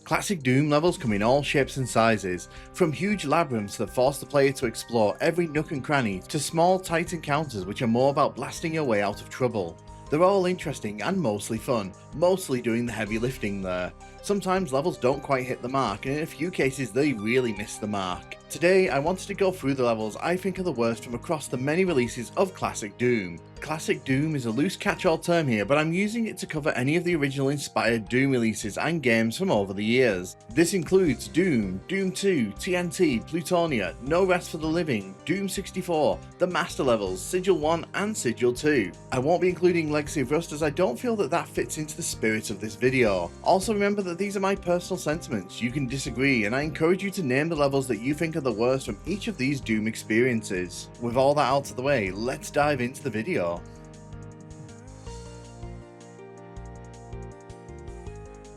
Classic Doom levels come in all shapes and sizes, from huge labyrinths that force the player to explore every nook and cranny to small tight encounters which are more about blasting your way out of trouble. They're all interesting and mostly fun, mostly doing the heavy lifting there. Sometimes levels don't quite hit the mark, and in a few cases they really miss the mark. Today I wanted to go through the levels I think are the worst from across the many releases of Classic Doom. Classic Doom is a loose catch-all term here, but I'm using it to cover any of the original inspired Doom releases and games from over the years. This includes Doom, Doom 2, TNT, Plutonia, No Rest for the Living, Doom 64, the Master Levels, Sigil 1 and Sigil 2. I won't be including Legacy of Rust as I don't feel that fits into the spirit of this video. Also remember that these are my personal sentiments, you can disagree, and I encourage you to name the levels that you think are the worst from each of these Doom experiences. With all that out of the way, let's dive into the video.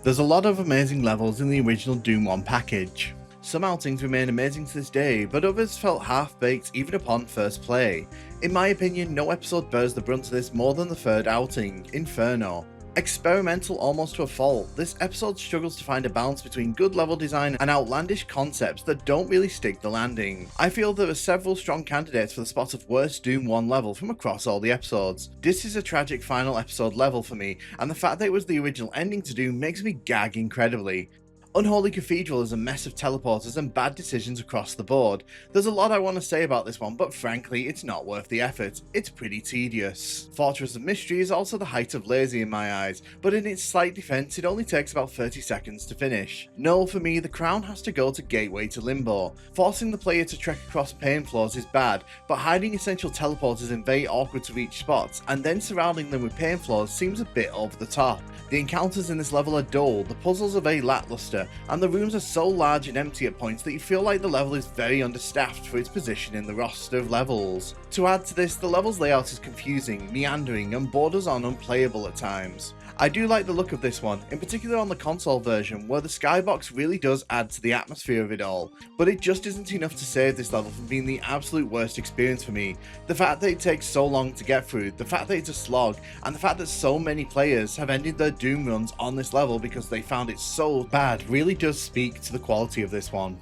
There's a lot of amazing levels in the original Doom 1 package. Some outings remain amazing to this day, but others felt half-baked even upon first play. In my opinion, no episode bears the brunt of this more than the third outing, Inferno. Experimental almost to a fault, this episode struggles to find a balance between good level design and outlandish concepts that don't really stick the landing. I feel there are several strong candidates for the spot of worst Doom 1 level from across all the episodes. This is a tragic final episode level for me, and the fact that it was the original ending to Doom makes me gag incredibly. Unholy Cathedral is a mess of teleporters and bad decisions across the board. There's a lot I want to say about this one, but frankly it's not worth the effort. It's pretty tedious. Fortress of Mystery is also the height of lazy in my eyes, but in its slight defense it only takes about 30 seconds to finish. No, for me the crown has to go to Gateway to Limbo. Forcing the player to trek across pain floors is bad, but hiding essential teleporters in very awkward to reach spots and then surrounding them with pain floors seems a bit over the top. The encounters in this level are dull, the puzzles are very lackluster, and the rooms are so large and empty at points that you feel like the level is very understaffed for its position in the roster of levels. To add to this, the level's layout is confusing, meandering, and borders on unplayable at times. I do like the look of this one, in particular on the console version, where the skybox really does add to the atmosphere of it all, but it just isn't enough to save this level from being the absolute worst experience for me. The fact that it takes so long to get through, the fact that it's a slog, and the fact that so many players have ended their Doom runs on this level because they found it so bad really does speak to the quality of this one.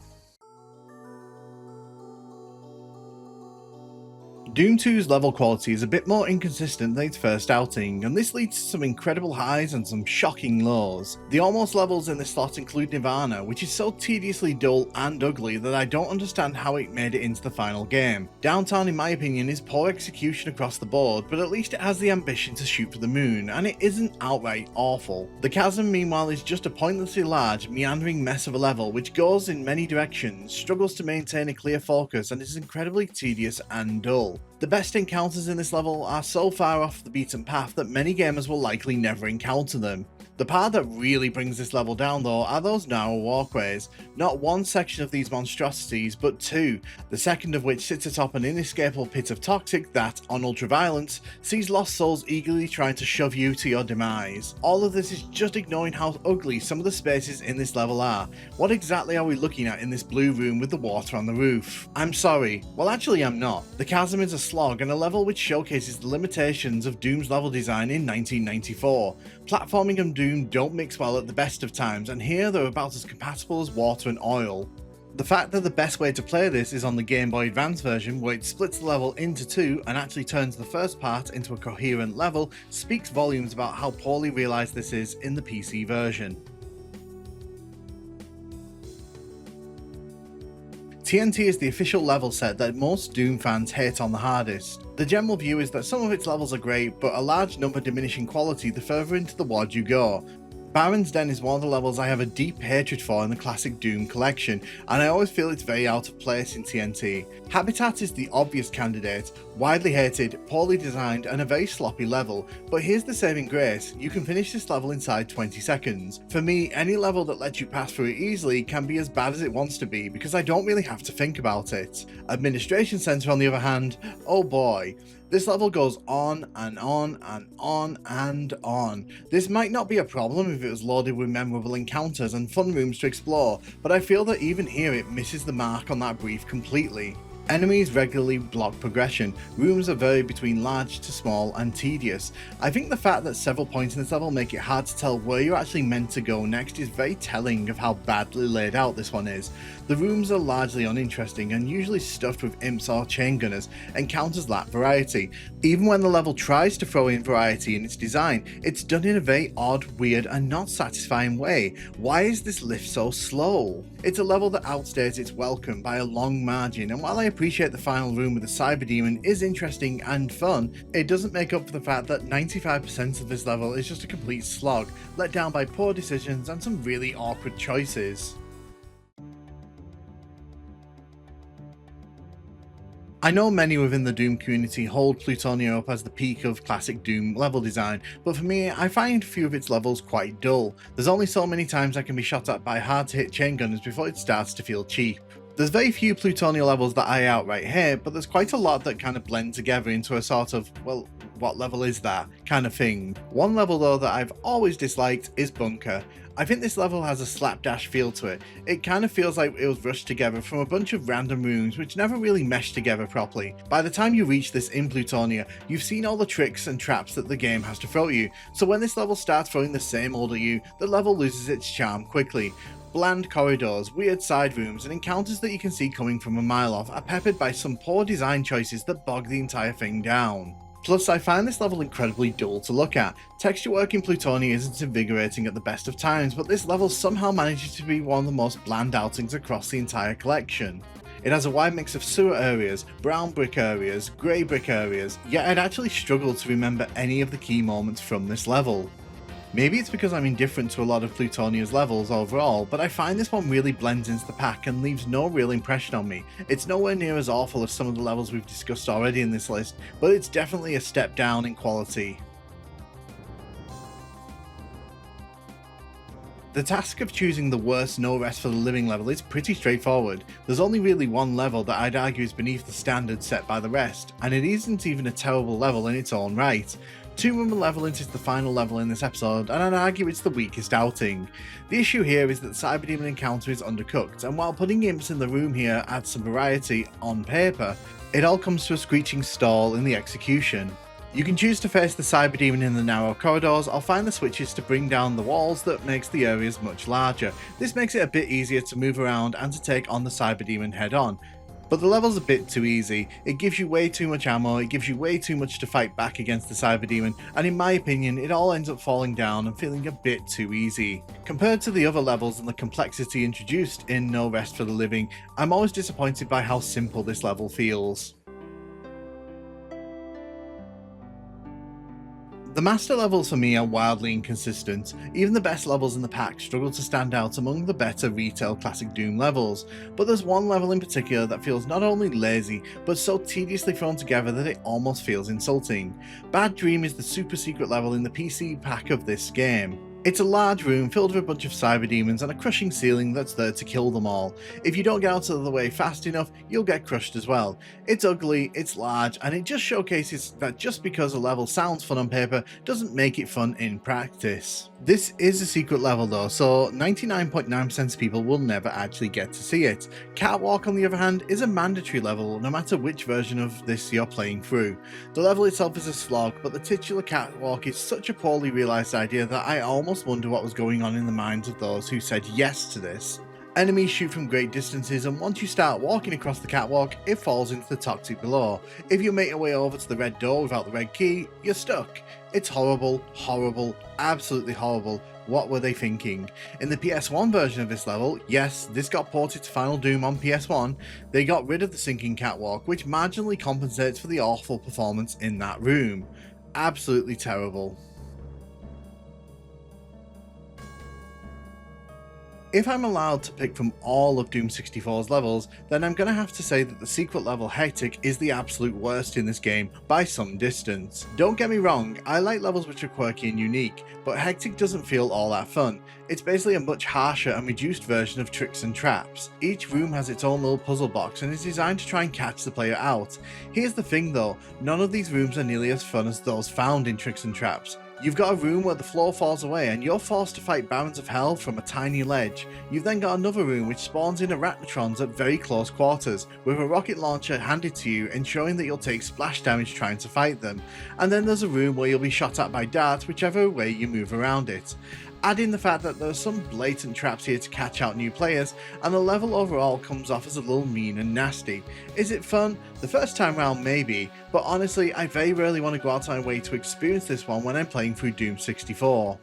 Doom 2's level quality is a bit more inconsistent than its first outing, and this leads to some incredible highs and some shocking lows. The almost levels in this slot include Nirvana, which is so tediously dull and ugly that I don't understand how it made it into the final game. Downtown in my opinion is poor execution across the board, but at least it has the ambition to shoot for the moon, and it isn't outright awful. The Chasm meanwhile is just a pointlessly large, meandering mess of a level which goes in many directions, struggles to maintain a clear focus, and is incredibly tedious and dull. The best encounters in this level are so far off the beaten path that many gamers will likely never encounter them. The part that really brings this level down though are those narrow walkways. Not one section of these monstrosities, but two, the second of which sits atop an inescapable pit of toxic that, on ultraviolence, sees lost souls eagerly trying to shove you to your demise. All of this is just ignoring how ugly some of the spaces in this level are. What exactly are we looking at in this blue room with the water on the roof? I'm sorry, well actually I'm not. The Chasm is a slog and a level which showcases the limitations of Doom's level design in 1994. Platforming and Doom don't mix well at the best of times, and here they're about as compatible as water and oil. The fact that the best way to play this is on the Game Boy Advance version, where it splits the level into two and actually turns the first part into a coherent level, speaks volumes about how poorly realised this is in the PC version. TNT is the official level set that most Doom fans hate on the hardest. The general view is that some of its levels are great, but a large number diminish in quality the further into the WoD you go. Baron's Den is one of the levels I have a deep hatred for in the classic Doom collection, and I always feel it's very out of place in TNT. Habitat is the obvious candidate, widely hated, poorly designed, and a very sloppy level, but here's the saving grace: you can finish this level inside 20 seconds. For me, any level that lets you pass through it easily can be as bad as it wants to be, because I don't really have to think about it. Administration Center on the other hand, oh boy. This level goes on and on and on and on. This might not be a problem if it was loaded with memorable encounters and fun rooms to explore, but I feel that even here it misses the mark on that brief completely. Enemies regularly block progression, rooms are varied between large to small and tedious. I think the fact that several points in this level make it hard to tell where you're actually meant to go next is very telling of how badly laid out this one is. The rooms are largely uninteresting and usually stuffed with imps or chain gunners, and counters lack variety. Even when the level tries to throw in variety in its design, it's done in a very odd, weird and not satisfying way. Why is this lift so slow? It's a level that outstays its welcome by a long margin, and while I appreciate the final room with the Cyber Demon is interesting and fun, it doesn't make up for the fact that 95% of this level is just a complete slog, let down by poor decisions and some really awkward choices. I know many within the Doom community hold Plutonia up as the peak of classic Doom level design, but for me, I find a few of its levels quite dull. There's only so many times I can be shot at by hard to hit chain gunners before it starts to feel cheap. There's very few Plutonia levels that I outright hate, but there's quite a lot that kind of blend together into a sort of, well, what level is that kind of thing. One level though that I've always disliked is Bunker. I think this level has a slapdash feel to it. It kind of feels like it was rushed together from a bunch of random rooms which never really meshed together properly. By the time you reach this in Plutonia, you've seen all the tricks and traps that the game has to throw at you, so when this level starts throwing the same old at you, the level loses its charm quickly. Bland corridors, weird side rooms, and encounters that you can see coming from a mile off are peppered by some poor design choices that bog the entire thing down. Plus, I find this level incredibly dull to look at. Texture work in Plutonia isn't invigorating at the best of times, but this level somehow manages to be one of the most bland outings across the entire collection. It has a wide mix of sewer areas, brown brick areas, grey brick areas, yet I'd actually struggle to remember any of the key moments from this level. Maybe it's because I'm indifferent to a lot of Plutonia's levels overall, but I find this one really blends into the pack and leaves no real impression on me. It's nowhere near as awful as some of the levels we've discussed already in this list, but it's definitely a step down in quality. The task of choosing the worst No Rest for the Living level is pretty straightforward. There's only really one level that I'd argue is beneath the standard set by the rest, and it isn't even a terrible level in its own right. 2 Room Malevolent is the final level in this episode, and I'd argue it's the weakest outing. The issue here is that the Cyber Demon encounter is undercooked, and while putting imps in the room here adds some variety on paper, it all comes to a screeching stall in the execution. You can choose to face the Cyber Demon in the narrow corridors or find the switches to bring down the walls that makes the areas much larger. This makes it a bit easier to move around and to take on the Cyber Demon head on. But the level's a bit too easy. It gives you way too much ammo, it gives you way too much to fight back against the Cyber Demon, and in my opinion it all ends up falling down and feeling a bit too easy. Compared to the other levels and the complexity introduced in No Rest for the Living, I'm always disappointed by how simple this level feels. The master levels for me are wildly inconsistent. Even the best levels in the pack struggle to stand out among the better retail classic Doom levels, but there's one level in particular that feels not only lazy, but so tediously thrown together that it almost feels insulting. Bad Dream is the super secret level in the PC pack of this game. It's a large room filled with a bunch of cyber demons and a crushing ceiling that's there to kill them all. If you don't get out of the way fast enough, you'll get crushed as well. It's ugly, it's large, and it just showcases that just because a level sounds fun on paper doesn't make it fun in practice. This is a secret level though, so 99.9% of people will never actually get to see it. Catwalk on the other hand is a mandatory level no matter which version of this you're playing through. The level itself is a slog, but the titular catwalk is such a poorly realised idea that I almost wonder what was going on in the minds of those who said yes to this. Enemies shoot from great distances, and once you start walking across the catwalk, it falls into the toxic below. If you make your way over to the red door without the red key, you're stuck. It's horrible, horrible, absolutely horrible. What were they thinking? In the PS1 version of this level, yes, this got ported to Final Doom on PS1, they got rid of the sinking catwalk, which marginally compensates for the awful performance in that room. Absolutely terrible. If I'm allowed to pick from all of Doom 64's levels, then I'm going to have to say that the secret level Hectic is the absolute worst in this game by some distance. Don't get me wrong, I like levels which are quirky and unique, but Hectic doesn't feel all that fun. It's basically a much harsher and reduced version of Tricks and Traps. Each room has its own little puzzle box and is designed to try and catch the player out. Here's the thing though, none of these rooms are nearly as fun as those found in Tricks and Traps. You've got a room where the floor falls away and you're forced to fight barons of hell from a tiny ledge. You've then got another room which spawns in arachnotrons at very close quarters, with a rocket launcher handed to you, ensuring that you'll take splash damage trying to fight them. And then there's a room where you'll be shot at by darts whichever way you move around it. Add in the fact that there are some blatant traps here to catch out new players, and the level overall comes off as a little mean and nasty. Is it fun? The first time round maybe, but honestly I very rarely want to go out of my way to experience this one when I'm playing through Doom 64.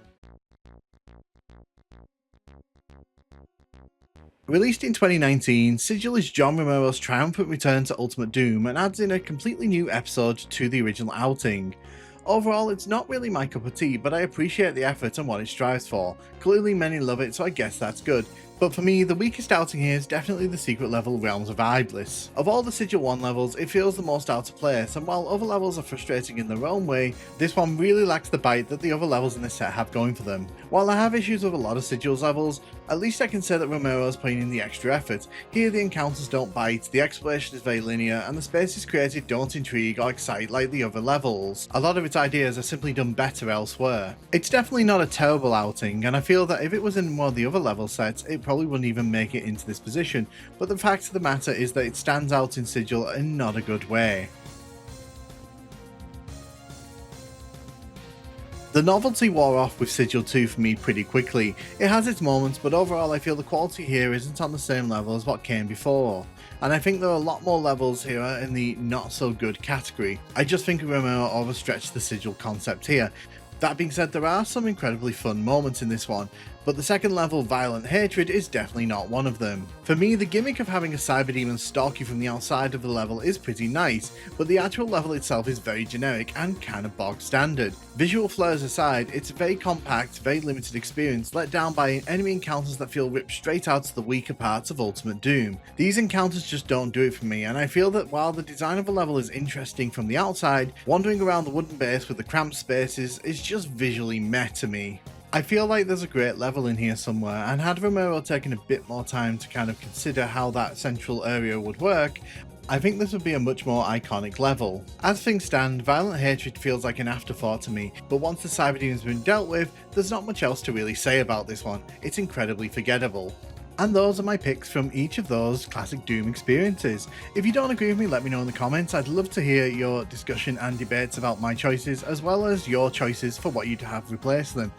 Released in 2019, Sigil is John Romero's triumphant return to Ultimate Doom and adds in a completely new episode to the original outing. Overall, it's not really my cup of tea, but I appreciate the effort and what it strives for. Clearly many love it, so I guess that's good. But for me, the weakest outing here is definitely the secret level Realms of Iblis. Of all the Sigil 1 levels, it feels the most out of place, and while other levels are frustrating in their own way, this one really lacks the bite that the other levels in this set have going for them. While I have issues with a lot of Sigil's levels, at least I can say that Romero is putting in the extra effort. Here the encounters don't bite, the exploration is very linear, and the spaces created don't intrigue or excite like the other levels. A lot of its ideas are simply done better elsewhere. It's definitely not a terrible outing, and I feel that if it was in one of the other level sets, it probably wouldn't even make it into this position, but the fact of the matter is that it stands out in Sigil in not a good way. The novelty wore off with Sigil 2 for me pretty quickly. It has its moments, but overall I feel the quality here isn't on the same level as what came before. And I think there are a lot more levels here in the not so good category. I just think Romero overstretched the Sigil concept here. That being said, there are some incredibly fun moments in this one, but the second level, Violent Hatred, is definitely not one of them. For me, the gimmick of having a cyberdemon stalk you from the outside of the level is pretty nice, but the actual level itself is very generic and kind of bog standard. Visual flares aside, it's a very compact, very limited experience let down by enemy encounters that feel ripped straight out of the weaker parts of Ultimate Doom. These encounters just don't do it for me, and I feel that while the design of a level is interesting from the outside, wandering around the wooden base with the cramped spaces is just visually meh to me. I feel like there's a great level in here somewhere, and had Romero taken a bit more time to kind of consider how that central area would work, I think this would be a much more iconic level. As things stand, Violent Hatred feels like an afterthought to me, but once the Cyberdemon's been dealt with, there's not much else to really say about this one. It's incredibly forgettable. And those are my picks from each of those classic Doom experiences. If you don't agree with me, let me know in the comments. I'd love to hear your discussion and debates about my choices, as well as your choices for what you'd have replaced them.